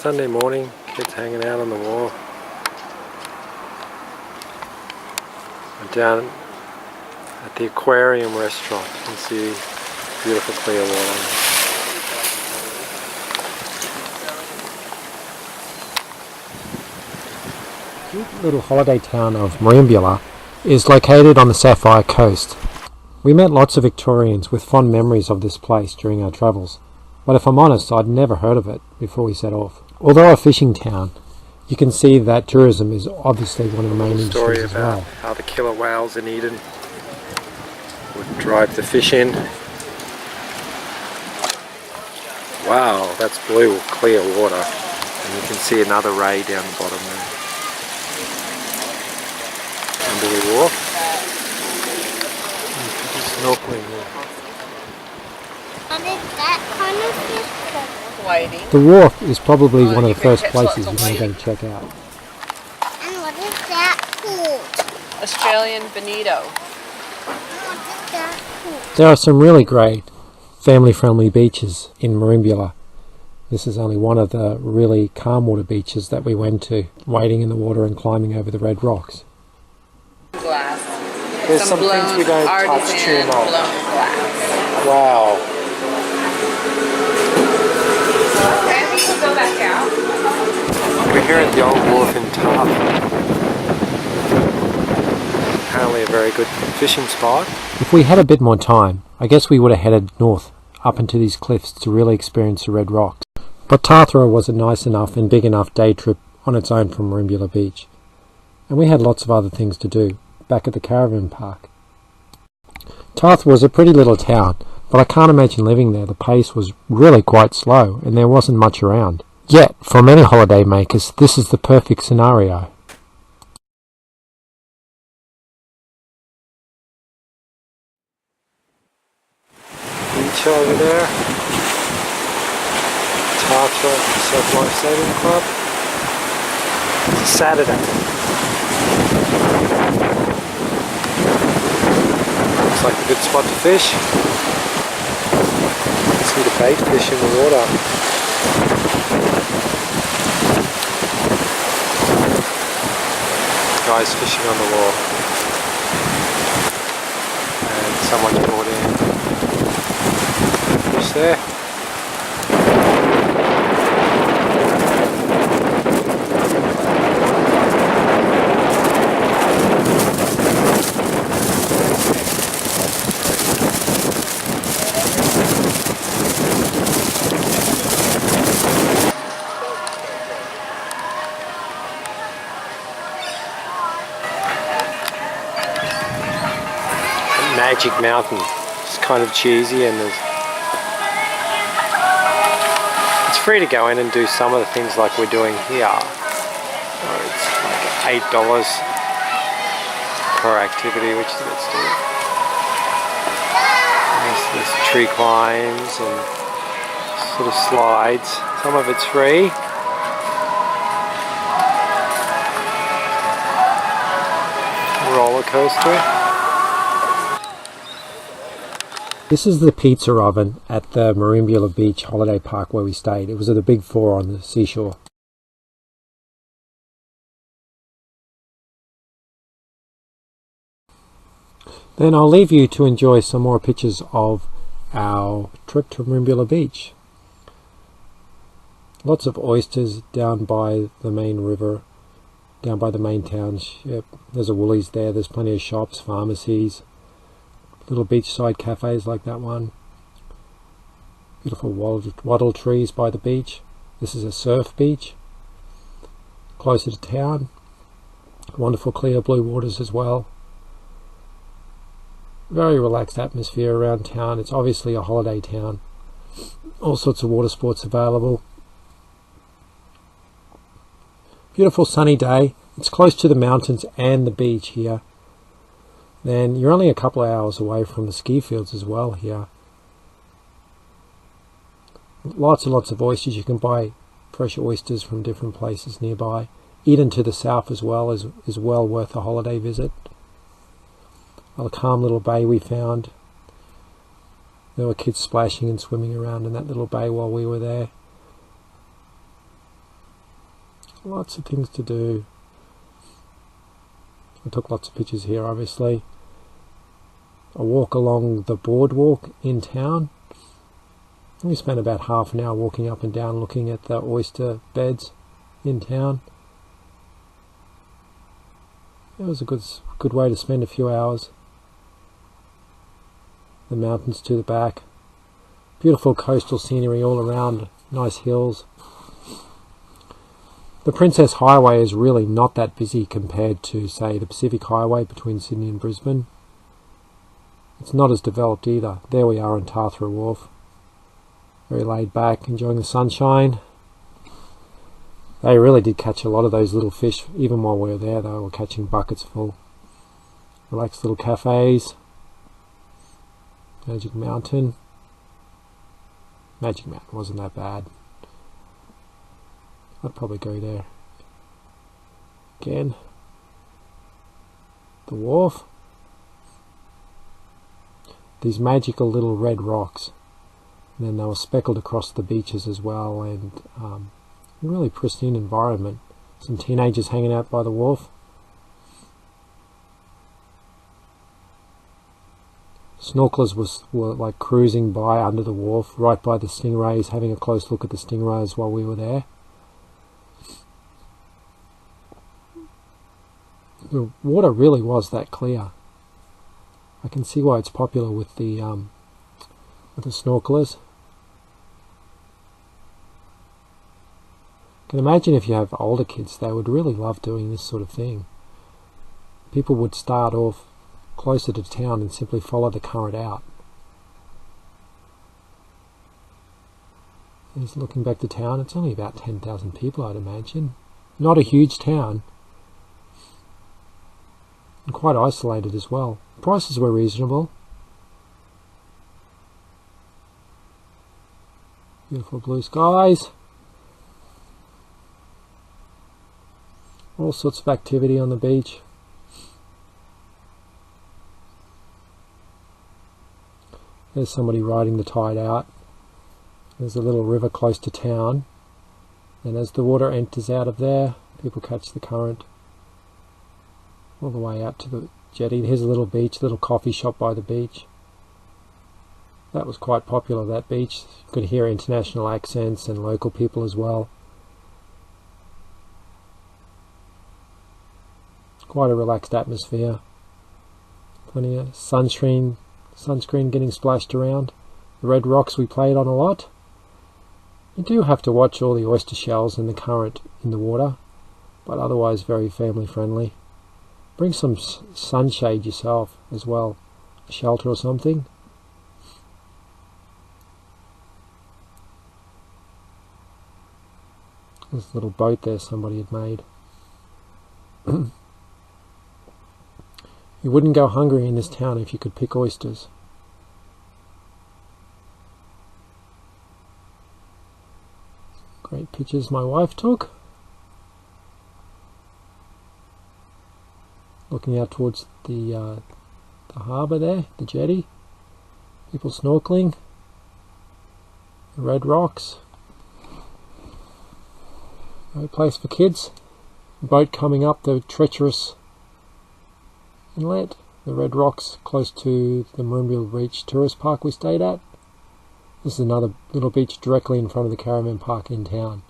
Sunday morning, kids hanging out on the wall. I'm down at the aquarium restaurant. You can see beautiful clear water. The cute little holiday town of Merimbula is located on the Sapphire Coast. We met lots of Victorians with fond memories of this place during our travels, but if I'm honest, I'd never heard of it before we set off. Although a fishing town, you can see that tourism is obviously one of the main industries as well. Story about how the killer whales in Eden would drive the fish in. Wow, that's blue, clear water. And you can see another ray down the bottom there. Under the wharf. Snorkeling there. And is that kind of fish? Whiting. The wharf is probably one of the first places you're going to go to check out. And what is that called? Australian bonito. What is that called? There are some really great family-friendly beaches in Merimbula. This is only one of the really calm water beaches that we went to, wading in the water and climbing over the red rocks. Glass. There's some things we don't touch too much. Wow. Okay, we can go back out. We're here at the old wharf in Tarp. Apparently a very good fishing spot. If we had a bit more time, I guess we would have headed north up into these cliffs to really experience the red rocks. But Tarthra was a nice enough and big enough day trip on its own from Merimbula Beach. And we had lots of other things to do back at the caravan park. Tarthra was a pretty little town, but I can't imagine living there. The pace was really quite slow and there wasn't much around. Yet, for many holiday makers, this is the perfect scenario. Beach over there. Tarthra Surf Life Saving Club. It's a Saturday. Looks like a good spot to fish. See the bait fish in the water. Guys fishing on the wall. And someone's brought in fish there. Magic Mountain. It's kind of cheesy and it's free to go in and do some of the things like we're doing here. It's like $8 per activity, which is a bit steep. There's tree climbs and sort of slides. Some of it's free. Roller coaster. This is the pizza oven at the Merimbula Beach Holiday Park where we stayed. It was at the Big Four on the seashore. Then I'll leave you to enjoy some more pictures of our trip to Merimbula Beach. Lots of oysters down by the main river, down by the main township. There's a Woolies there, there's plenty of shops, pharmacies. Little beachside cafes like that one. Beautiful wattle trees by the beach. This is a surf beach. Closer to town. Wonderful clear blue waters as well. Very relaxed atmosphere around town. It's obviously a holiday town. All sorts of water sports available. Beautiful sunny day. It's close to the mountains and the beach here. Then you're only a couple of hours away from the ski fields as well here. Lots and lots of oysters. You can buy fresh oysters from different places nearby. Eden to the south as well is well worth a holiday visit. A calm little bay we found. There were kids splashing and swimming around in that little bay while we were there. Lots of things to do. I took lots of pictures here, obviously. A walk along the boardwalk in town. We spent about half an hour walking up and down looking at the oyster beds in town. It was a good way to spend a few hours. The mountains to the back. Beautiful coastal scenery all around. Nice hills. The Princess Highway is really not that busy compared to, say, the Pacific Highway between Sydney and Brisbane. It's not as developed either. There we are on Tathra Wharf. Very laid back, enjoying the sunshine. They really did catch a lot of those little fish. Even while we were there, they were catching buckets full. Relaxed little cafes. Magic Mountain. Magic Mountain wasn't that bad. I'd probably go there again. The wharf. These magical little red rocks. And then they were speckled across the beaches as well, and a really pristine environment. Some teenagers hanging out by the wharf. Snorkelers were like cruising by under the wharf, right by the stingrays, having a close look at the stingrays while we were there. The water really was that clear. I can see why it's popular with the snorkelers. I can imagine if you have older kids, they would really love doing this sort of thing. People would start off closer to town and simply follow the current out. Just looking back to town, it's only about 10,000 people, I'd imagine. Not a huge town. And quite isolated as well. Prices were reasonable. Beautiful blue skies. All sorts of activity on the beach. There's somebody riding the tide out. There's a little river close to town. And as the water enters out of there, people catch the current all the way out to the jetty. Here's a little beach, little coffee shop by the beach. That was quite popular, that beach. You could hear international accents and local people as well. Quite a relaxed atmosphere. Plenty of sunscreen getting splashed around. The red rocks we played on a lot. You do have to watch all the oyster shells and the current in the water, but otherwise very family friendly. Bring some sunshade yourself as well, a shelter or something. There's a little boat there somebody had made. You wouldn't go hungry in this town if you could pick oysters. Great pictures my wife took. Looking out towards the harbour there, the jetty. People snorkeling. The red rocks. Great place for kids. Boat coming up the treacherous inlet. The red rocks close to the Merimbula Beach tourist park we stayed at. This is another little beach directly in front of the caravan park in town.